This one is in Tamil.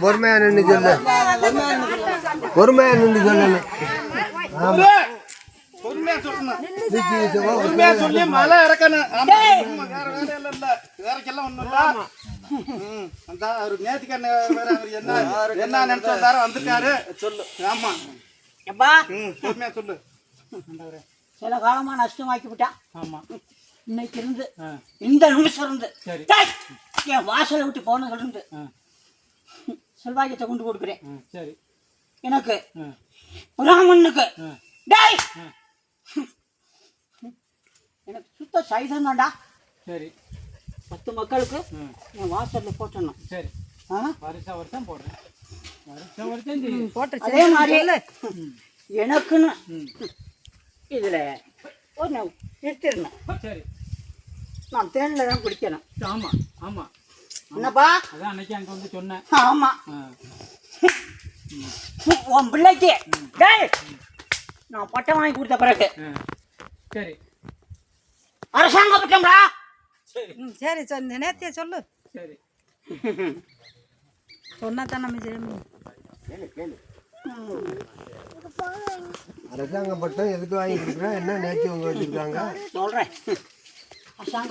பொறுமையா நின்று சொல்லு, பொறுமையா நின்று சொல்லணும். சொல்லி மலை இறக்கணும். வேற வேலையில இல்ல, வேறக்கெல்லாம் ஒண்ணும் இல்ல. அந்த அவரு நேத்திக்கண்ண வேற அவர் என்ன நினைச்சு வந்தாரோ வந்துட்டாரு. சொல்லு. ஆமா எப்பா பொறுமையா சொல்லு. சில காலமா நஷ்டமாக்கி விட்டான். ஆமா இன்னைக்கு இருந்து இந்த நிமிஷம் இருந்து என் வாசலை விட்டு போனதுல இருந்து செல்வாயத்தை கொண்டு கொடுக்குறேன். சரி எனக்கு ராமனுக்கு டேய் எனக்கு சுத்த சைதம் தான்டா. சரி 10 மக்களுக்கு என் வாசல்ல போட்டணும். சரி வருஷம் வருஷம் போடுறேன். வருஷம் வருஷம் போட்டு அதே மாதிரி எனக்குன்னு இதுல ஒன்று நிறுத்திடணும். சரி நான் தேனில் தான் குடிக்கணும். ஆமா ஆமா என்னப்பா? அதான் அன்னைக்கு அங்க வந்து சொன்னேன். ஆமா உன் பிள்ளைக்கு டேய் நான் பட்டம் வாங்கி கொடுத்த பிறகு சரி அரசாங்க பட்டம்டா. சரி சொன்ன நேத்திய சொல்லு. சரி சொன்னா தான் நம்ம அரசாங்க பட்டம் எதுக்கு வாங்கி கொடுக்குறேன்? என்ன நேர்த்தி உங்க வச்சிருக்காங்க சொல்றேன். அரசாங்க